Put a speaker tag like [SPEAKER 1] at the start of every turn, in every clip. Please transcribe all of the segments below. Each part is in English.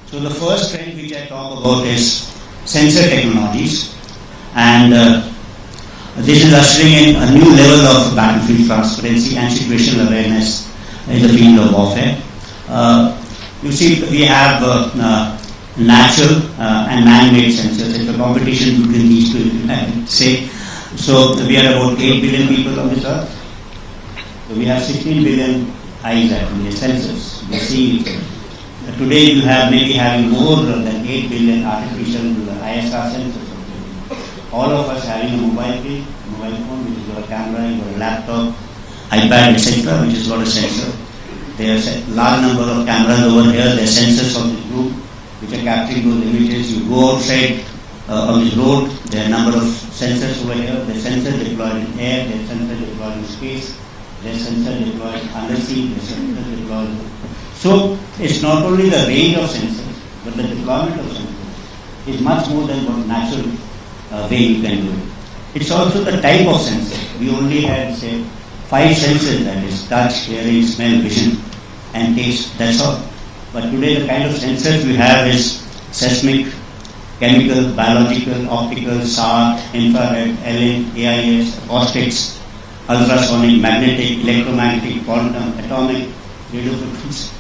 [SPEAKER 1] So the first trend which I talk about is sensor technologies, and this is ushering in a new level of battlefield transparency and situational awareness in the field of warfare. You see, we have natural and man-made sensors. It's a competition between these two, I would say. So we are about 8 billion people on this earth. So we have 16 billion eyes actually, sensors. We see it. Today you have maybe having more than 8 billion artificial ISR sensors. All of us having a mobile phone, which is your camera, your laptop, iPad, etc., which is got a sensor. There are a large number of cameras over here. There are sensors on this group which are capturing those images. You go outside on this road, there are a number of sensors over here. There are sensors deployed in air, there are sensors deployed in space, there are sensors deployed undersea, there are sensors deployed. So it's not only the range of sensors, but the deployment of sensors is much more than what natural way you can do it. It's also the type of sensor. We only had, say, 5 sensors, that is touch, hearing, smell, vision, and taste. That's all. But today the kind of sensors we have is seismic, chemical, biological, optical, SAR, infrared, LN, AIS, acoustics, ultrasonic, magnetic, electromagnetic, quantum, atomic, radio frequency.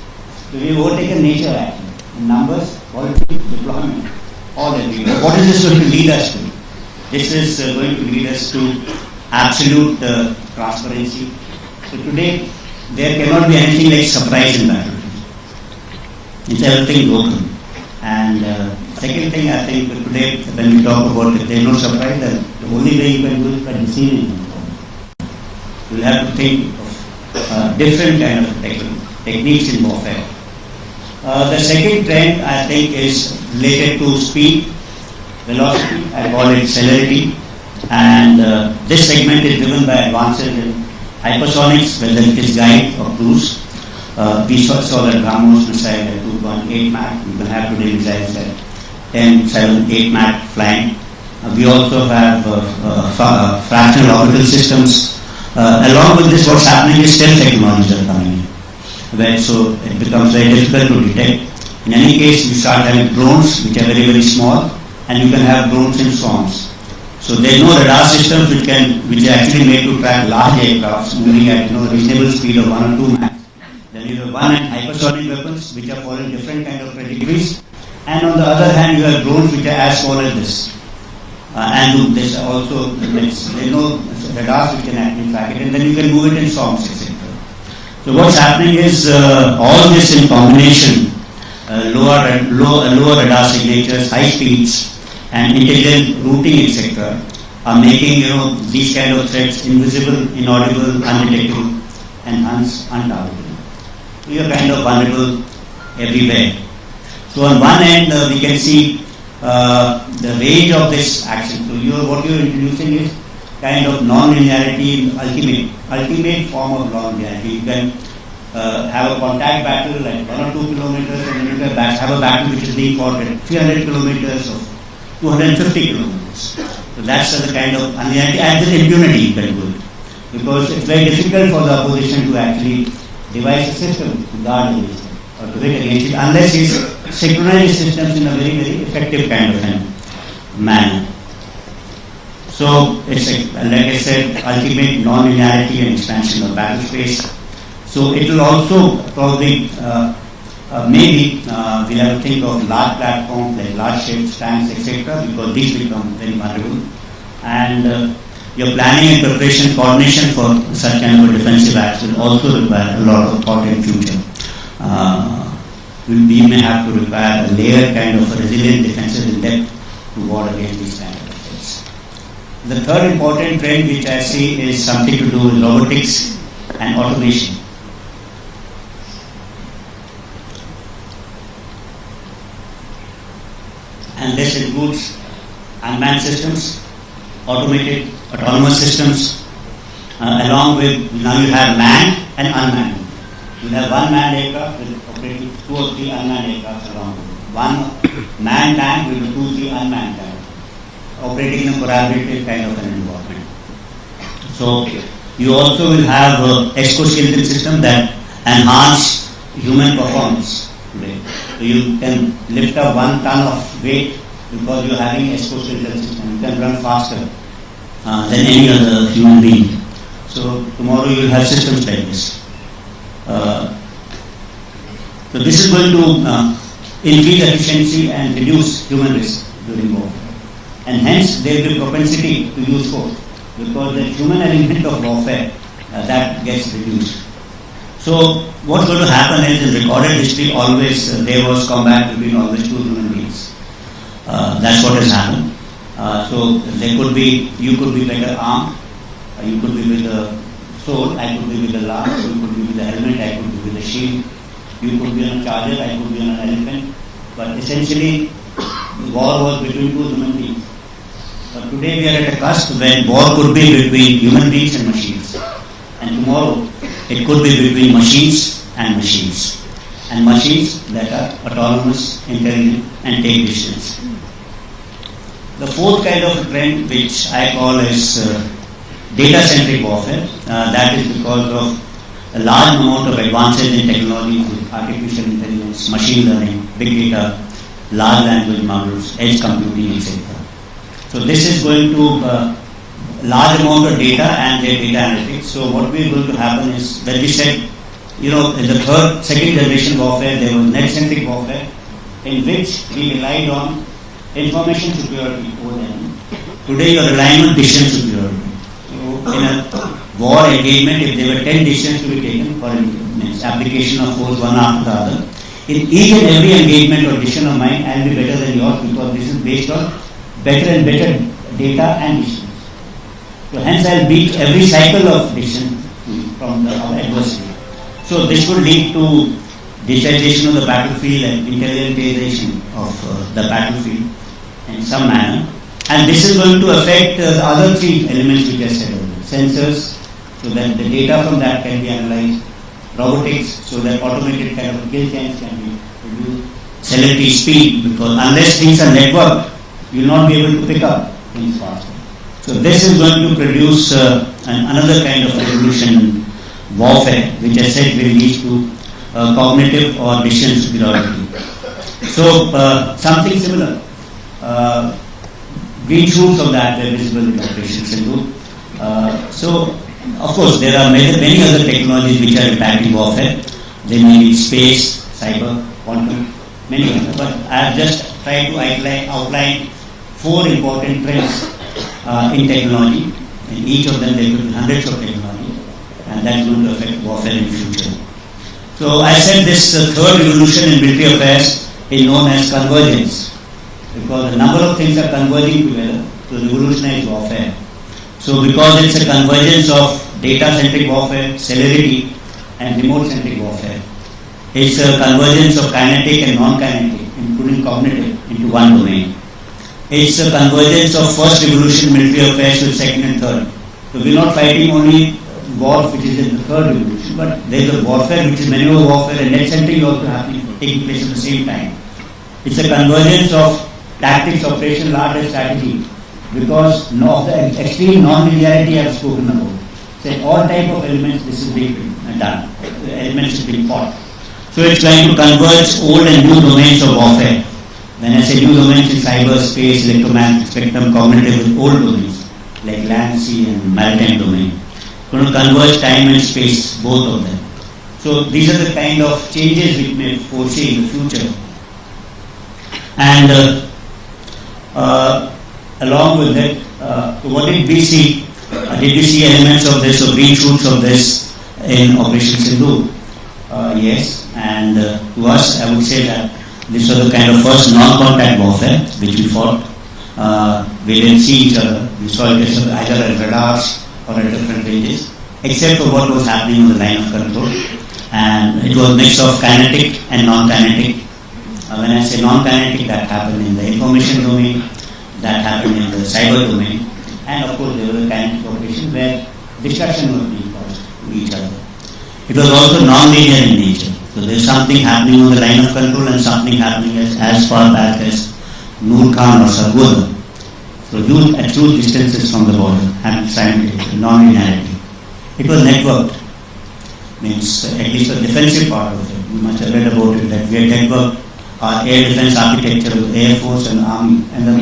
[SPEAKER 1] So we have overtaken nature actually. In numbers, quality, deployment, all everywhere. What is this going to lead us to? This is going to lead us to absolute transparency. So today, there cannot be anything like surprise in battlefield. It's everything local. And second thing, I think today, when we talk about if there is no surprise, then the only way you can do it by deceiving. You will have to think of different kind of techniques in warfare. The second trend, I think, is related to speed, velocity, I call it celerity, and this segment is driven by advances in hypersonics, whether it is guide or cruise. We saw that BrahMos missile at 2.8 Mach. We will have today missiles at 10, 7, 8 Mach flying. We also have fractional orbital systems. Along with this, what's happening is stealth technologies are coming in. So it becomes very difficult to detect. In any case, you start having drones which are very, very small, and you can have drones in swarms. So there is no radar systems which are actually made to track large aircrafts moving at reasonable speed of 1 or 2 Mach. Then you have one and hypersonic weapons which are following different kind of trajectories, and on the other hand you have drones which are as small as this. And this also, there is no radars which can actually track it, and then you can move it in swarms, etc. So what's happening is all this in combination, lower radar signatures, high speeds, and intelligent routing, etc., are making these kind of threats invisible, inaudible, undetectable, and hence untargetable. So you are kind of vulnerable everywhere. So on one end we can see the range of this action. So what you are introducing is kind of non-linearity, ultimate form of non-linearity. You can have a contact battle like 1 or 2 kilometers, and then you can have a battle which is being fought at 300 kilometers or 250 kilometers. So that's the kind of unlinearity, and with impunity you can do it. Because it's very difficult for the opposition to actually devise a system to guard against it or to hit against it unless he synchronizes systems in a very, very effective kind of manner. So it's like I said, ultimate non-linearity and expansion of battle space. So it will also probably, maybe we'll have to think of large platforms like large ships, tanks, etc., because these become very vulnerable. And your planning and preparation, coordination for such kind of a defensive acts will also require a lot of thought in future. We may have to require a layered kind of a resilient defensive in depth to ward against these kind of threats. The third important trend which I see is something to do with robotics and automation. And this includes unmanned systems, automated, autonomous systems, along with, now you have manned and unmanned. You have one manned aircraft with operating 2 or 3 unmanned aircraft along with it. One manned tank with 2 or 3 unmanned tanks, operating in a collaborative kind of an environment. So you also will have exoskeleton system that enhance human performance today. So you can lift up 1 ton of weight because you are having exoskeletal system. You can run faster than any other human being. So tomorrow you will have systems like this. So this is going to increase efficiency and reduce human risk during warfare. And hence there will be propensity to use force because the human element of warfare that gets reduced. So what's going to happen is in recorded history always there was combat between always 2 human beings. That's what has happened. So there could be, you could be better armed, you could be with the sword, I could be with the lance, you could be with the helmet, I could be with the shield, you could be on a charger, I could be on an elephant. But essentially war was between 2 human beings. But today we are at a cusp when war could be between human beings and machines. And tomorrow it could be between machines and machines. And machines that are autonomous, intelligent and take decisions. The fourth kind of trend which I call is data-centric warfare. That is because of a large amount of advances in technology, artificial intelligence, machine learning, big data, large language models, edge computing, etc. So this is going to large amount of data and their data analytics. So what we are going to happen is that we said, in the second generation warfare, there was net-centric warfare in which we relied on information superiority over them. Today you are relying on decision superiority. So in a war engagement, if there were 10 decisions to be taken for application of force one after the other, in each and every engagement or decision of mine, I will be better than yours because this is based on better and better data and decisions. So hence I will beat every cycle of decision from our adversary. So this would lead to digitization of the battlefield and intelligentization of the battlefield in some manner. And this is going to affect the other 3 elements which I said earlier. Sensors, so that the data from that can be analyzed. Robotics, so that automated kind of kill chains can be produced. Celebrity speed, because unless things are networked, you will not be able to pick up things faster. So this is going to produce another kind of revolution in warfare, which I said will lead to cognitive or decision superiority. So something similar. Green shoots of that were visible in Operation Sindoor. So of course there are many other technologies which are impacting warfare. They may be space, cyber, quantum, many others. But I have just tried to outline 4 important trends in technology. In each of them there could be hundreds of technologies, and that is going to affect warfare in the future. So I said this third revolution in military affairs is known as convergence, because a number of things are converging together to revolutionize warfare. So because it's a convergence of data-centric warfare, celerity and remote-centric warfare, it's a convergence of kinetic and non-kinetic, including cognitive, into one domain. It's a convergence of first revolution military affairs with second and third. So we're not fighting only war which is in the third revolution, but there's a warfare which is maneuver warfare and net-centric also happening, taking place at the same time. It's a convergence of tactics, operation, art and strategy, because of the extreme non-linearity I have spoken about. So all type of elements this is being done. The elements is being fought. So it's trying to converge old and new domains of warfare. When I say new domains in cyber, space, electromagnetic spectrum, cognitive, with old domains like land, sea and maritime domain. Going to converge time and space, both of them. So these are the kind of changes we may foresee in the future. And along with that, what did we see? Did we see elements of this or green shoots of this in Operation Sindoor? Yes, and to us I would say that this was the kind of first non-contact warfare which we fought. We didn't see each other. We saw it as either as radars or at different ranges, except for what was happening on the line of control. And it was a mix of kinetic and non-kinetic. When I say non-kinetic, that happened in the information domain, that happened in the cyber domain, and of course there was a kinetic operation where destruction was being caused to each other. It was also non-linear in nature. So there is something happening on the line of control and something happening as far back as Noor Khan or Sargodha. So at huge distances from the border, and simultaneously, non-linearity. It was networked. Means at least the defensive part of it. You must have read about it, that we had networked our air defense architecture, the Air Force and Army, and the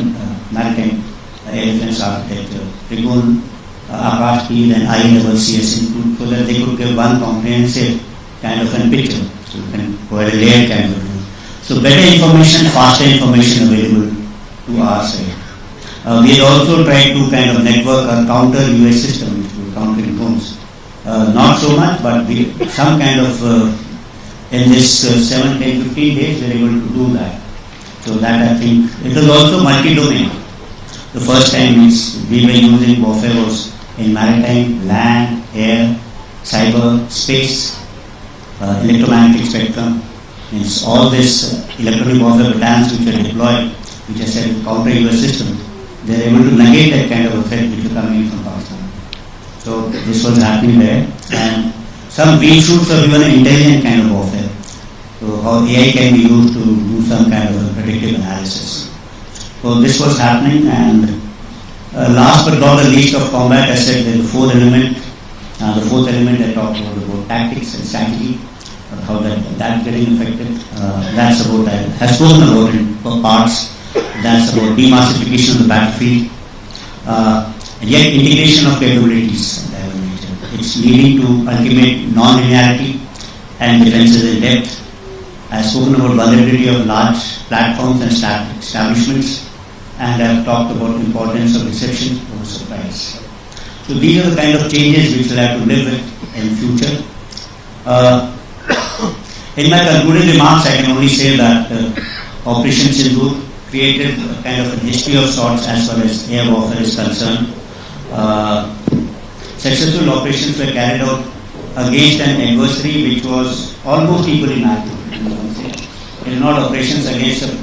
[SPEAKER 1] maritime air defense architecture, Trigun, Akash, and high-level CS input, so that they could give one comprehensive kind of a picture. So you can provide a layered kind of view. So better information, faster information available to our side. We had also tried to kind of network a counter US system, which was countering drones. Not so much, but some kind of in this 7, 10, 15 days we were able to do that. So that I think it was also multi-domain. The first time we were using warfare was in maritime, land, air, cyber, space, electromagnetic spectrum. Means all this electronic warfare battalions which are deployed, which are said counter US system, they are able to negate that kind of threat which is coming in from Pakistan. So this was happening there, and some green shoots are even an intelligent kind of warfare. So how AI can be used to do some kind of a predictive analysis. So this was happening, and last but not the least of combat, I said the fourth element. The fourth element I talked about tactics and strategy, how that getting affected. That's about I have spoken about in parts. That's about demassification of the battlefield. And yet integration of capabilities. It's leading to ultimate non-linearity and defenses in depth. I have spoken about vulnerability of large platforms and establishments, and I have talked about the importance of reception over surprise. So these are the kind of changes which we'll have to live with in future. In my concluding remarks, I can only say that Operation Sindoor created a kind of a history of sorts as far as air warfare is concerned. Successful operations were carried out against an adversary which was almost equally massive. It is not operations against an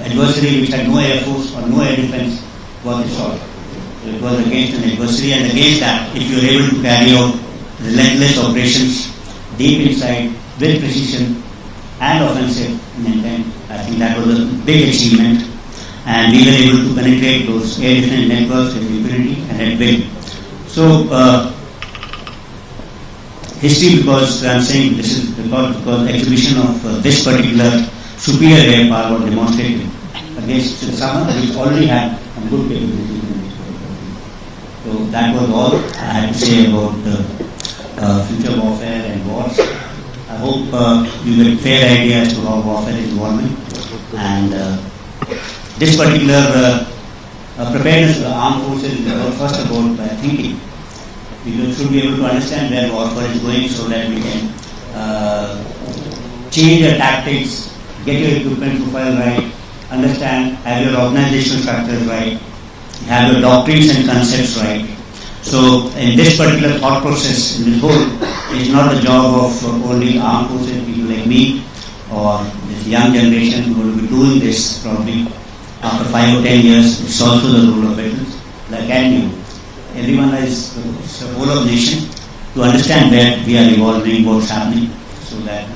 [SPEAKER 1] adversary which had no air force or no air defense was the shot. It was against an adversary, and against that, if you are able to carry out relentless operations deep inside with precision and offensive in intent, I think that was a big achievement, and we were able to penetrate those air defense networks with impunity and at will. So history, because I am saying this is because exhibition of this particular superior air power was demonstrated against someone which already had a good capability. So that was all I had to say about future warfare and wars. I hope you get a fair idea as to how warfare is evolving, and this particular preparedness of the armed forces is first about by thinking. We should be able to understand where warfare is going so that we can change your tactics, get your equipment profile right, understand, have your organizational structures right, have your doctrines and concepts right. So in this particular thought process, in this whole, it's not the job of only armed forces, people like me or this young generation who will be doing this probably after 5 or 10 years. It's also the role of veterans, like you. Everyone is the whole of nation to understand where we are evolving, what's happening, so that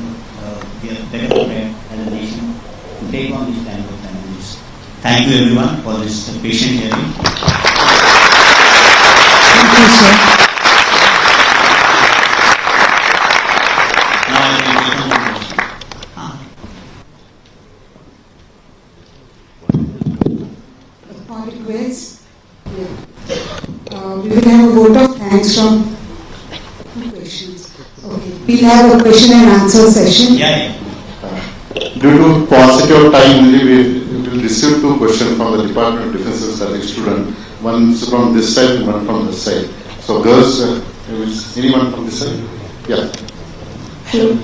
[SPEAKER 1] we are better prepared as a nation to take on these kind of challenges. Thank you everyone for this patient hearing.
[SPEAKER 2] Thank you, sir.
[SPEAKER 1] Now I will take on the question.
[SPEAKER 2] Upon request, we will have a vote of thanks from two questions. Okay, we'll have a question and answer session.
[SPEAKER 1] Yeah.
[SPEAKER 3] Due to paucity of time, we will receive two questions from the Department of Defense Studies student. One is from this side and one from this side. So girls, anyone from this side? Yeah.
[SPEAKER 4] Hello.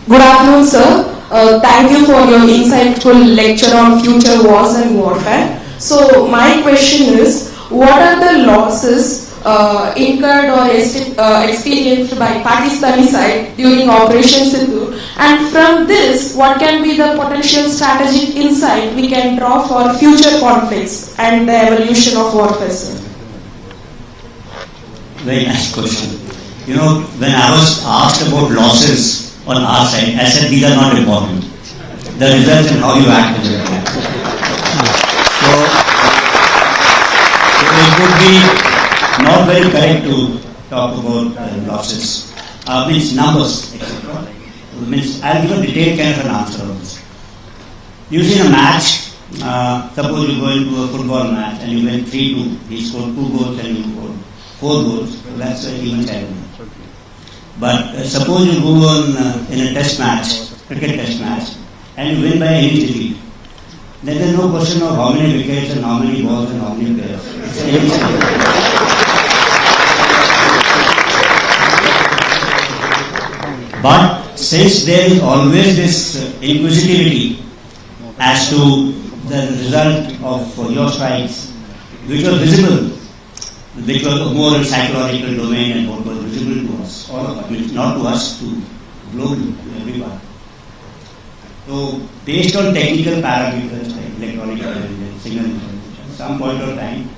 [SPEAKER 4] Good afternoon, sir. Thank you for your insightful lecture on future wars and warfare. So my question is, what are the losses incurred or experienced by Pakistani side during Operation Sindoor, and from this, what can be the potential strategic insight we can draw for future conflicts and the evolution of warfare, sir?
[SPEAKER 1] Very nice question. You know, when I was asked about losses on our side, I said these are not important. The results and how you act is important. So it would be not very correct to talk about losses. Means numbers, etc. Means I'll give a detailed kind of an answer on this. Usually in a match, suppose you go into a football match and you win 3-2, he scored 2 goals and you scored 4 goals, so that's an even challenge. But suppose you go on in a test match, cricket test match, and you win by any defeat, then there is no question of how many wickets and how many balls and how many players. It's an any challenge. But since there is always this inquisitivity as to the result of your strikes, which was visible, which was more a psychological domain and what was visible to us, all of us, not to us, to globally, to everyone. So, based on technical parameters like electronic intelligence, signal intelligence, at some point of time,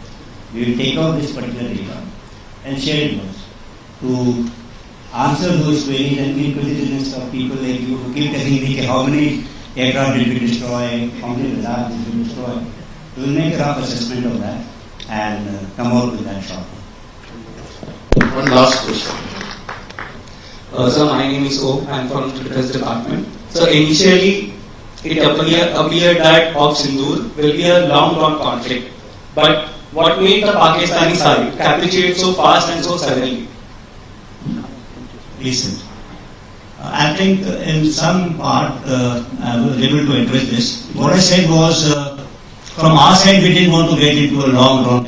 [SPEAKER 1] we will take out this particular data and share it with us to answer those queries and inquisitiveness of people like you who keep telling me how many aircraft did we destroy, how many radars did we destroy. We will make a rough assessment of that and come out with that shortly.
[SPEAKER 3] One last question.
[SPEAKER 5] Sir, my name is O. I am from the Defense Department. So initially, it appeared that of Sindoor will be a long-drawn conflict. But what made the Pakistani side capitulate so fast and so suddenly?
[SPEAKER 1] Listen, I think in some part I was able to address this. What I said was, from our side we didn't want to get into a long drawn